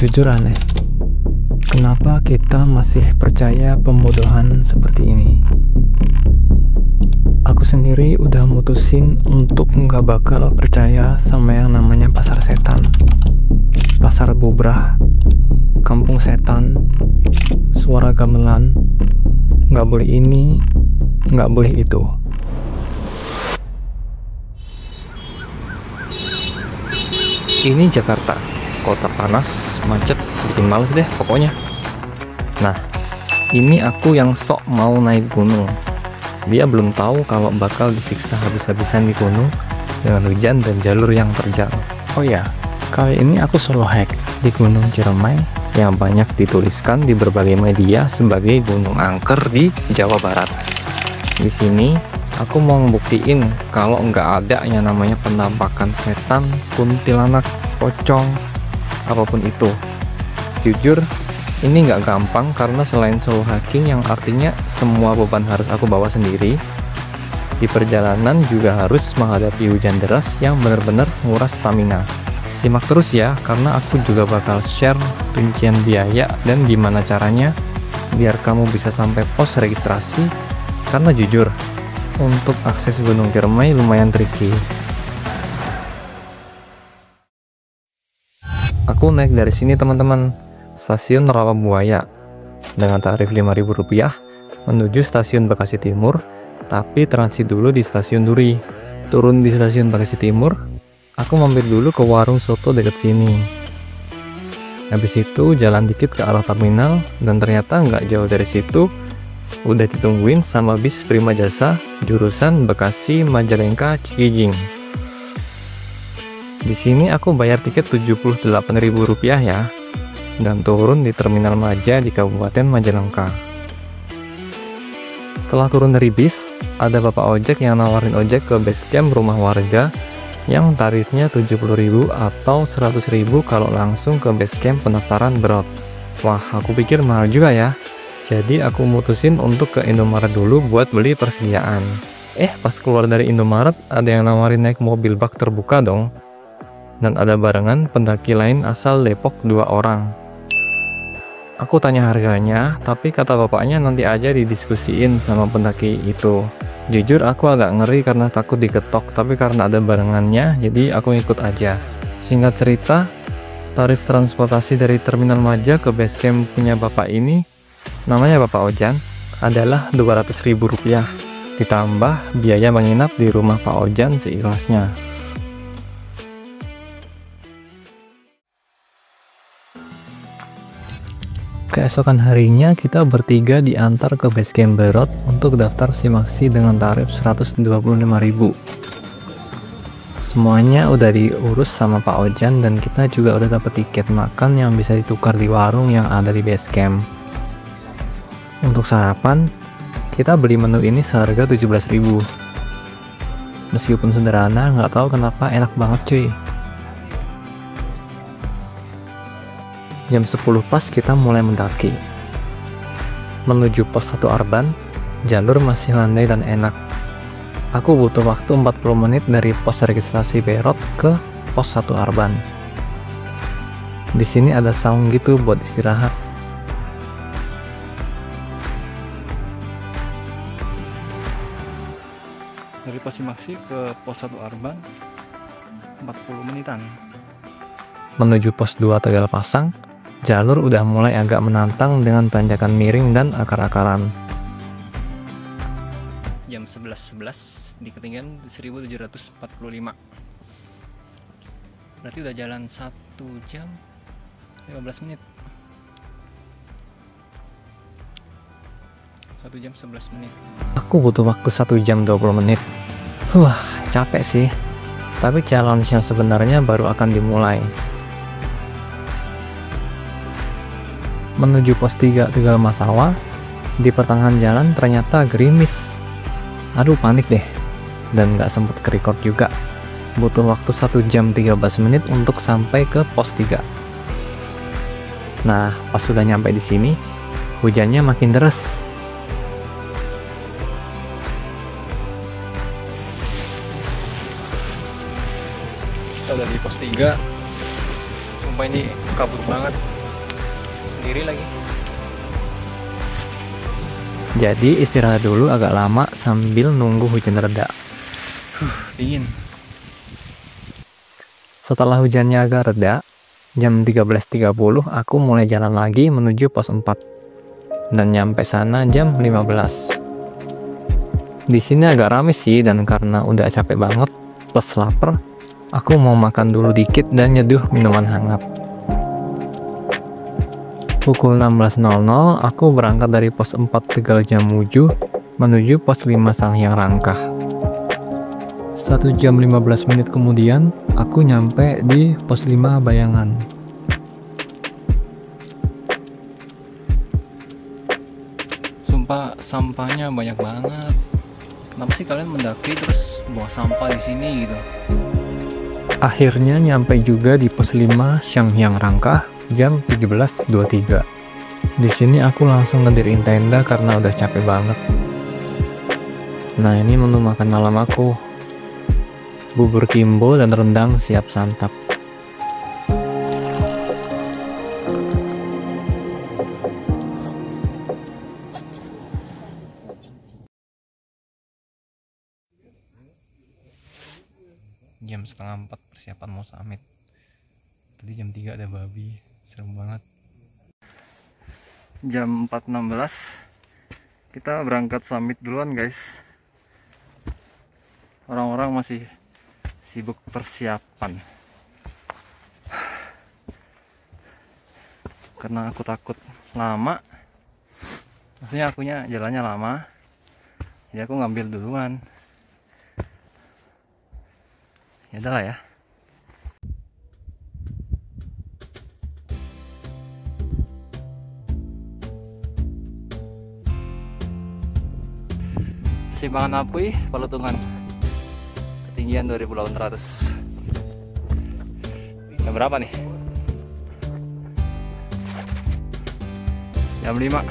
Jujur aneh, kenapa kita masih percaya pembodohan seperti ini? Aku sendiri udah mutusin untuk nggak bakal percaya sama yang namanya pasar setan, pasar bubrah, kampung setan, suara gamelan, nggak boleh ini, nggak boleh itu. Ini Jakarta, kota panas, macet, bikin males deh pokoknya. Nah, ini aku yang sok mau naik gunung. Dia belum tahu kalau bakal disiksa habis-habisan di gunung dengan hujan dan jalur yang terjal. Oh ya, kali ini aku solo hike di Gunung Ciremai yang banyak dituliskan di berbagai media sebagai gunung angker di Jawa Barat. Di sini aku mau ngebuktiin kalau nggak ada yang namanya penampakan setan, kuntilanak, pocong, apapun itu. Jujur, ini nggak gampang karena selain solo hiking yang artinya semua beban harus aku bawa sendiri, di perjalanan juga harus menghadapi hujan deras yang benar-benar nguras stamina. Simak terus ya, karena aku juga bakal share rincian biaya dan gimana caranya biar kamu bisa sampai pos registrasi, karena jujur, untuk akses Gunung Ciremai lumayan tricky. Aku naik dari sini teman-teman, stasiun Rawabuaya dengan tarif Rp5.000 menuju stasiun Bekasi Timur, tapi transit dulu di stasiun Duri. Turun di stasiun Bekasi Timur, aku mampir dulu ke warung soto dekat sini. Habis itu jalan dikit ke arah terminal, dan ternyata nggak jauh dari situ udah ditungguin sama bis Prima Jasa jurusan Bekasi Majalengka Cikijing. Di sini aku bayar tiket Rp78.000 ya, dan turun di Terminal Maja di Kabupaten Majalengka. Setelah turun dari bis, ada bapak ojek yang nawarin ojek ke base camp rumah warga yang tarifnya Rp70.000 atau Rp100.000 kalau langsung ke base camp pendaftaran Berot. Wah, aku pikir mahal juga ya. Jadi aku mutusin untuk ke Indomaret dulu buat beli persediaan. Pas keluar dari Indomaret ada yang nawarin naik mobil bak terbuka dong. Dan ada barengan pendaki lain asal Depok 2 orang. Aku tanya harganya, tapi kata bapaknya nanti aja didiskusiin sama pendaki itu. Jujur aku agak ngeri karena takut diketok, tapi karena ada barengannya, jadi aku ikut aja. Singkat cerita, tarif transportasi dari Terminal Maja ke base camp punya bapak ini, namanya Bapak Ojan, adalah Rp200.000, ditambah biaya menginap di rumah Pak Ojan seikhlasnya. Keesokan harinya kita bertiga diantar ke base camp Berot untuk daftar simaksi dengan tarif Rp125.000. Semuanya udah diurus sama Pak Ojan dan kita juga udah dapet tiket makan yang bisa ditukar di warung yang ada di base camp. Untuk sarapan, kita beli menu ini seharga Rp17.000. Meskipun sederhana, nggak tahu kenapa enak banget cuy. Jam 10 pas kita mulai mendaki menuju pos 1 Arban. Jalur masih landai dan enak. Aku butuh waktu 40 menit dari pos registrasi Berot ke pos 1 Arban. Di sini ada saung gitu buat istirahat. Dari pos simaksi ke pos 1 Arban 40 menitan. Menuju pos 2 Tegal Pasang, jalur udah mulai agak menantang dengan tanjakan miring dan akar-akaran. Jam 11.11 di ketinggian 1745. Berarti udah jalan 1 jam 15 menit. 1 jam 11 menit. Aku butuh waktu 1 jam 20 menit. Capek sih. Tapi challenge yang sebenarnya baru akan dimulai. Menuju pos 3 Tegal Masawa, di pertengahan jalan ternyata gerimis. Aduh, panik deh, dan nggak sempet ke-record juga. Butuh waktu 1 jam 13 menit untuk sampai ke pos 3. Nah, pas sudah nyampe di sini, hujannya makin deras. Kita udah di pos 3. Sumpah ini kabut banget. sendiri lagi. Jadi istirahat dulu agak lama sambil nunggu hujan reda. Dingin. Setelah hujannya agak reda, jam 13.30 aku mulai jalan lagi menuju pos 4. Dan nyampe sana jam 15. Di sini agak rame sih, dan karena udah capek banget plus lapar, aku mau makan dulu dikit dan nyeduh minuman hangat. Pukul 16.00 aku berangkat dari pos 4 Tegal Jamuju menuju pos 5 Sanghyang Rangkah. 1 jam 15 menit kemudian aku nyampe di pos 5 Bayangan. Sumpah sampahnya banyak banget. Kenapa sih kalian mendaki terus buang sampah di sini gitu? Akhirnya nyampe juga di pos 5 Sanghyang Rangkah jam 17.23. Di sini aku langsung ngedirin tenda karena udah capek banget. Nah, ini menu makan malam aku. Bubur kimbo dan rendang siap santap. Jam setengah 4 persiapan mau summit. Tadi jam 3 ada babi, serem banget. Jam 4.16 kita berangkat summit duluan guys. Orang-orang masih sibuk persiapan. Karena aku takut lama, maksudnya akunya jalannya lama, jadi aku ngambil duluan. Ya udah lah ya. Simpangan Apui, Palutungan, ketinggian 2.800. Jam berapa nih? Jam 5.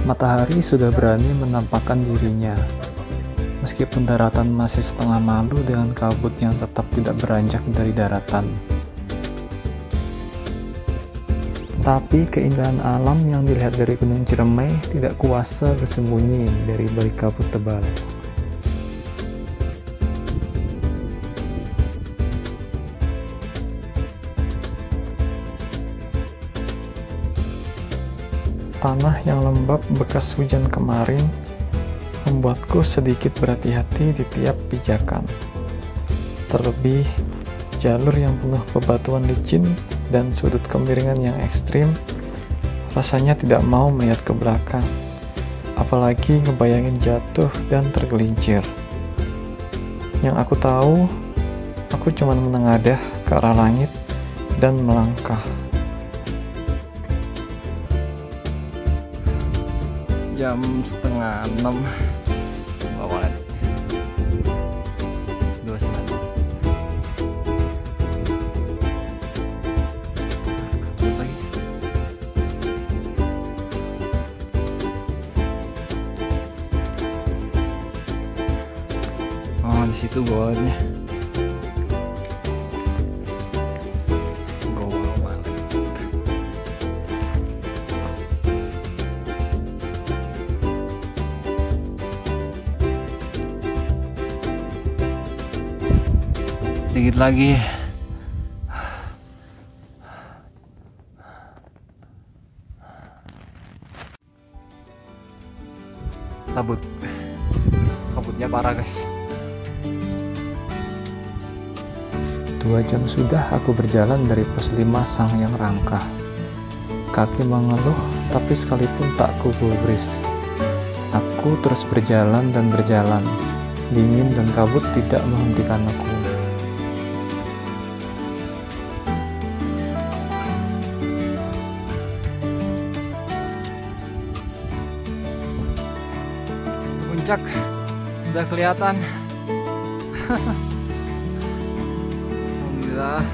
Matahari sudah berani menampakkan dirinya. Meskipun daratan masih setengah malu dengan kabut yang tetap tidak beranjak dari daratan. Tapi keindahan alam yang dilihat dari Gunung Ciremai tidak kuasa bersembunyi dari balik kabut tebal. Tanah yang lembab bekas hujan kemarin membuatku sedikit berhati-hati di tiap pijakan. Terlebih, jalur yang penuh bebatuan licin dan sudut kemiringan yang ekstrim, rasanya tidak mau melihat ke belakang, apalagi ngebayangin jatuh dan tergelincir. Yang aku tahu, aku cuma menengadah ke arah langit dan melangkah. Jam setengah 6 bawaan 29. Lagi. Oh, di situ bawahnya. Sedikit lagi. Kabutnya parah guys. 2 jam sudah aku berjalan dari pos 5 Sanghyang Rangkah. Kaki mengeluh, tapi sekalipun tak kugubris. Aku terus berjalan dan berjalan. Dingin dan kabut tidak menghentikan aku. Puncak udah kelihatan. Alhamdulillah.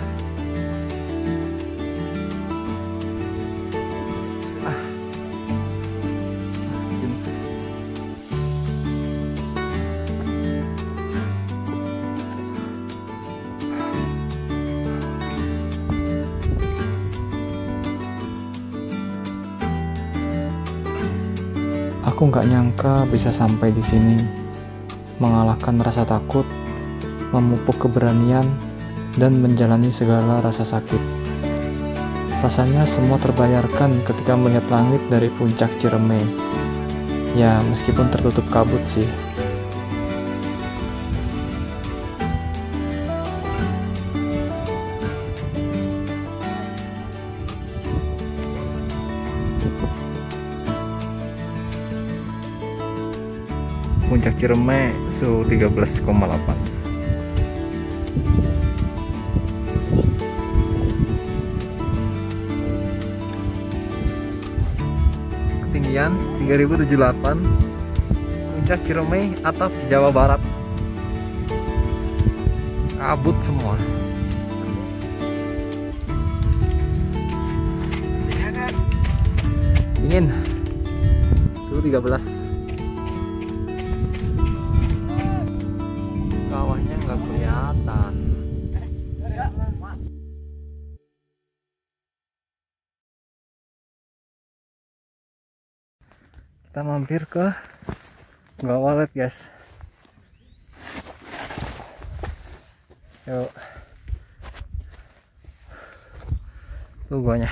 Aku nggak nyangka bisa sampai di sini, mengalahkan rasa takut, memupuk keberanian, dan menjalani segala rasa sakit. Rasanya semua terbayarkan ketika melihat langit dari puncak Ciremai. Ya, meskipun tertutup kabut sih. Puncak Ciremai suhu 13,8. Ketinggian 3078. Puncak Ciremai, atap Jawa Barat. Kabut semua. Dingin. Suhu 13. Kawahnya nggak kelihatan. Kita mampir ke Gua Walet, guys. Yuk. Tuh guanya.